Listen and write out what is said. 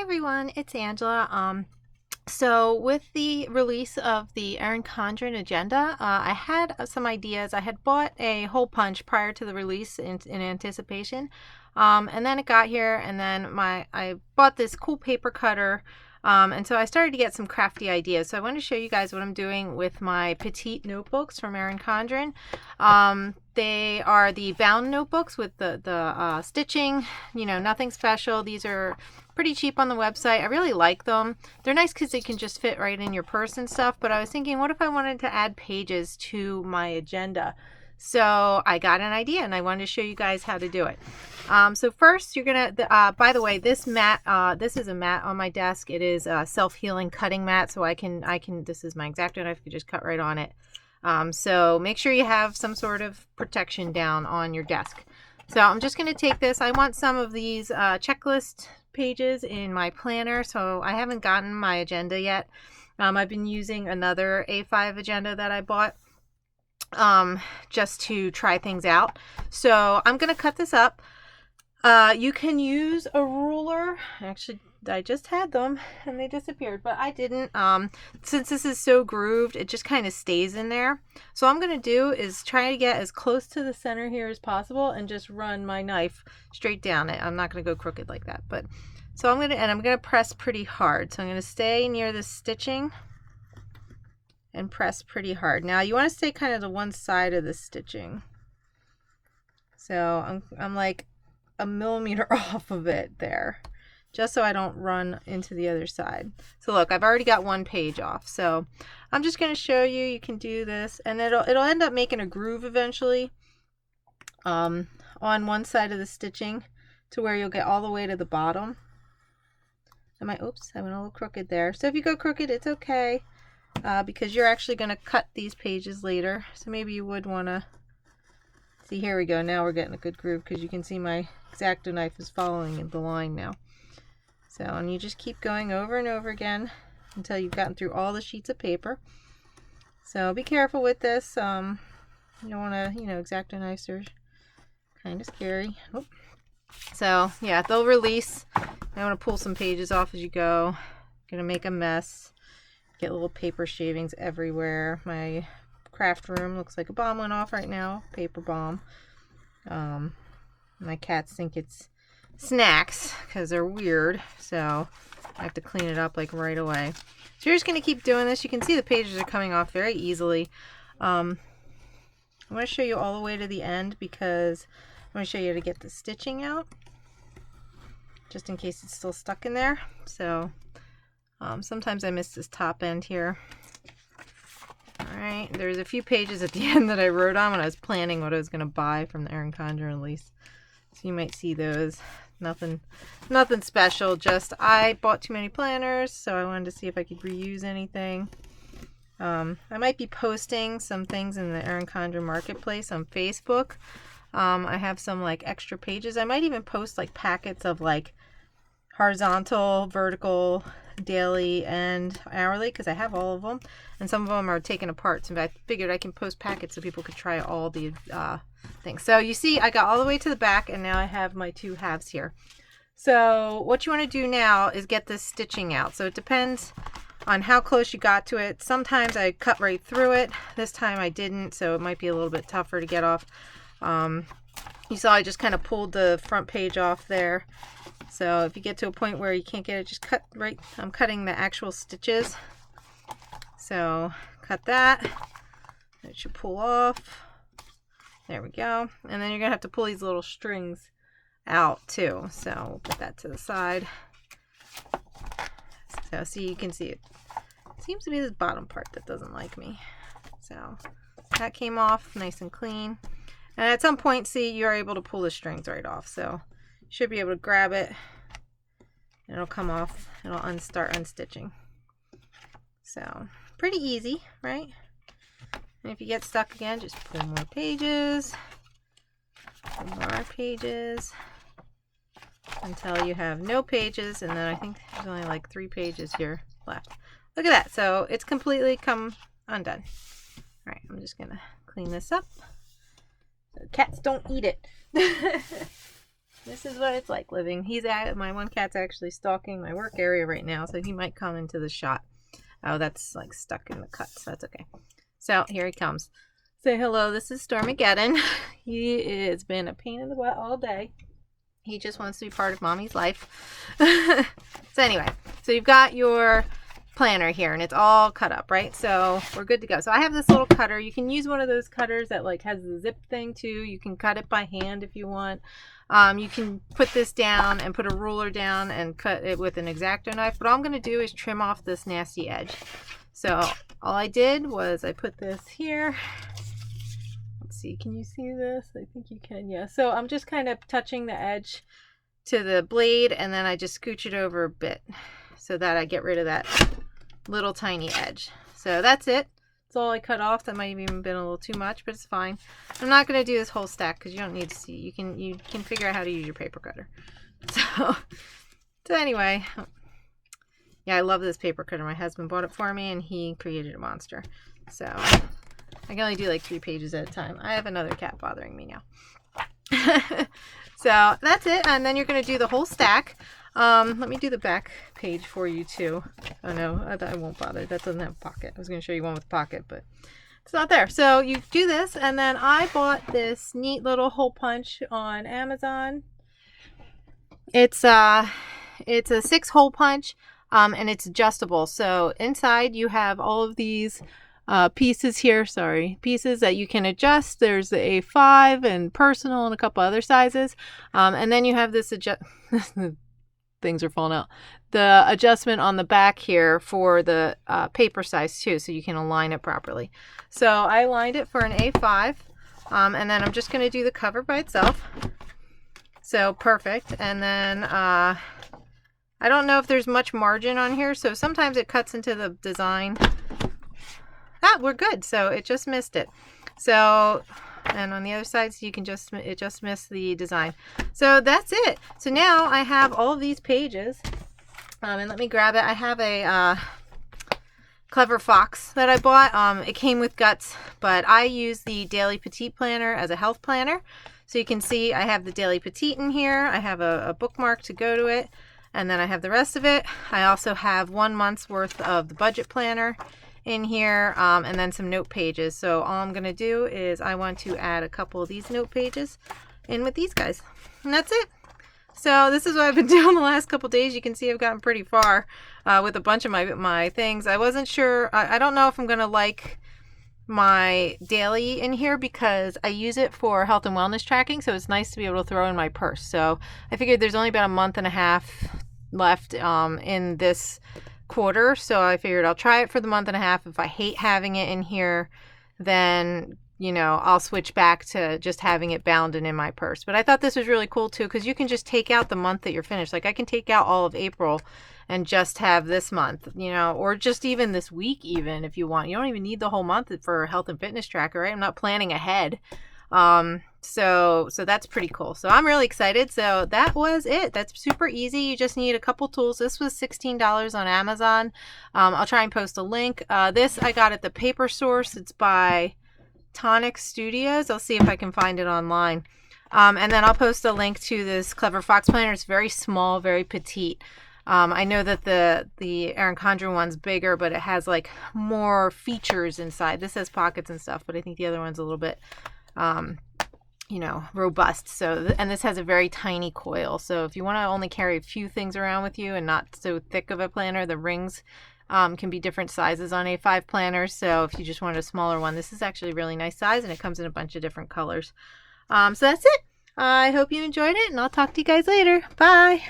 Hi everyone, it's Angela. So with the release of the Erin Condren agenda, I had some ideas. I had bought a hole punch prior to the release in anticipation, and then it got here, and then I bought this cool paper cutter, and so I started to get some crafty ideas. So I want to show you guys what I'm doing with my Petite notebooks from Erin Condren. They are the bound notebooks with the stitching, nothing special. These are pretty cheap on the website. I really like them. They're nice because they can just fit right in your purse and stuff, but I was thinking, what if I wanted to add pages to my agenda? So I got an idea and I wanted to show you guys how to do it. So first you're gonna, by the way, this mat, this is a mat on my desk. It is a self-healing cutting mat, so I can, this is my X-Acto knife, I can just cut right on it. So make sure you have some sort of protection down on your desk. So I'm just going to take this. I want some of these checklist pages in my planner, so I haven't gotten my agenda yet. I've been using another A5 agenda that I bought just to try things out. So I'm going to cut this up. You can use a ruler. Actually, I just had them and they disappeared, but I didn't. Since this is so grooved, it just kind of stays in there. So what I'm going to do is try to get as close to the center here as possible and just run my knife straight down it. I'm not going to go crooked like that, but so I'm going to press pretty hard. So I'm going to stay near the stitching and press pretty hard. Now you want to stay kind of to one side of the stitching. So I'm like a millimeter off of it there, just so I don't run into the other side. So look, I've already got one page off. So I'm just going to show you, you can do this, and it'll end up making a groove eventually on one side of the stitching to where you'll get all the way to the bottom. Oops, I went a little crooked there. So if you go crooked, it's okay, because you're actually going to cut these pages later. So maybe you would want to see, here we go. Now we're getting a good groove because you can see my X-Acto knife is following the line now. So, and you just keep going over and over again until you've gotten through all the sheets of paper. So be careful with this. You don't want to, X-Acto knives are kind of scary. Oh. So yeah, they'll release. I want to pull some pages off as you go. Gonna make a mess. Get little paper shavings everywhere. My craft room looks like a bomb went off right now. Paper bomb. My cats think it's snacks because they're weird, so I have to clean it up like right away. So you're just going to keep doing this. You can see the pages are coming off very easily. I'm going to show you all the way to the end because I'm going to show you how to get the stitching out, just in case it's still stuck in there. So sometimes I miss this top end here. Alright, there's a few pages at the end that I wrote on when I was planning what I was going to buy from the Erin Condren release. So you might see those. Nothing special, just I bought too many planners, so I wanted to see if I could reuse anything. I might be posting some things in the Erin Condren marketplace on Facebook. I have some like extra pages. I might even post like packets of like horizontal, vertical, daily, and hourly, because I have all of them, and some of them are taken apart, so I figured I can post packets so people could try all the things. So you see I got all the way to the back, and now I have my two halves here. So what you want to do now is get this stitching out. So it depends on how close you got to it. Sometimes I cut right through it. This time I didn't, so it might be a little bit tougher to get off. You saw I just kind of pulled the front page off there. So if you get to a point where you can't get it, just cut right. I'm cutting the actual stitches. So cut that. It should pull off. There we go. And then you're going to have to pull these little strings out too. So we'll put that to the side. So see, you can see it. Seems to be this bottom part that doesn't like me. So that came off nice and clean. And at some point, see, you're able to pull the strings right off. So you should be able to grab it and it'll come off. It'll start unstitching. So pretty easy, right? And if you get stuck again, just pull more pages, until you have no pages. And then I think there's only like 3 pages here left. Look at that. So it's completely come undone. All right, I'm just gonna clean this up so cats don't eat it. This is what it's like living. My one cat's actually stalking my work area right now, so he might come into the shot. Oh, that's like stuck in the cuts. That's okay. So here he comes. Say hello. This is Stormageddon. He has been a pain in the butt all day. He just wants to be part of mommy's life. So anyway, so you've got your planner here and it's all cut up, right? So we're good to go. So I have this little cutter. You can use one of those cutters that like has the zip thing too. You can cut it by hand if you want. You can put this down and put a ruler down and cut it with an X-Acto knife. But all I'm going to do is trim off this nasty edge. So all I did was I put this here. Let's see, can you see this? I think you can, yeah. So I'm just kind of touching the edge to the blade and then I just scooch it over a bit so that I get rid of that little tiny edge. So that's it. That's all I cut off. That might have even been a little too much, but it's fine. I'm not going to do this whole stack because you don't need to see. You can figure out how to use your paper cutter. So anyway, yeah, I love this paper cutter. My husband bought it for me and he created a monster. So I can only do like 3 pages at a time. I have another cat bothering me now. So that's it. And then you're going to do the whole stack. Let me do the back page for you too. Oh no, I won't bother. That doesn't have a pocket. I was going to show you one with a pocket, but it's not there. So you do this, and then I bought this neat little hole punch on Amazon. It's a 6-hole punch, and it's adjustable. So inside you have all of these pieces here, pieces that you can adjust. There's the A5 and personal and a couple other sizes. And then you have this things are falling out. The adjustment on the back here for the paper size too, so you can align it properly. So I aligned it for an A5, and then I'm just going to do the cover by itself. So perfect. And then I don't know if there's much margin on here, so sometimes it cuts into the design. We're good. So it just missed it. So, and on the other side, so you can it just missed the design. So that's it. So now I have all of these pages. And let me grab it. I have a Clever Fox that I bought. It came with guts, but I use the Daily Petite planner as a health planner. So you can see I have the Daily Petite in here. I have a bookmark to go to it. And then I have the rest of it. I also have 1 month's worth of the budget planner in here, and then some note pages. So all I'm going to do is I want to add a couple of these note pages in with these guys. And that's it. So this is what I've been doing the last couple days. You can see I've gotten pretty far with a bunch of my things. I wasn't sure. I don't know if I'm going to like my daily in here because I use it for health and wellness tracking. So it's nice to be able to throw in my purse. So I figured there's only about a month and a half left in this quarter, so I figured I'll try it for the month and a half. If I hate having it in here, then I'll switch back to just having it bound and in my purse. But I thought this was really cool too, because you can just take out the month that you're finished. Like I can take out all of April and just have this month, or just even this week, even if you want. You don't even need the whole month for a health and fitness tracker, right? I'm not planning ahead. So that's pretty cool. So I'm really excited. So that was it. That's super easy. You just need a couple tools. This was $16 on Amazon. I'll try and post a link. This I got at the Paper Source. It's by Tonic Studios. I'll see if I can find it online. And then I'll post a link to this Clever Fox planner. It's very small, very petite. I know that the Erin Condren one's bigger, but it has like more features inside. This has pockets and stuff, but I think the other one's a little bit robust. So, and this has a very tiny coil. So if you want to only carry a few things around with you and not so thick of a planner, the rings can be different sizes on A5 planners. So if you just wanted a smaller one, this is actually a really nice size and it comes in a bunch of different colors. So that's it. I hope you enjoyed it and I'll talk to you guys later. Bye.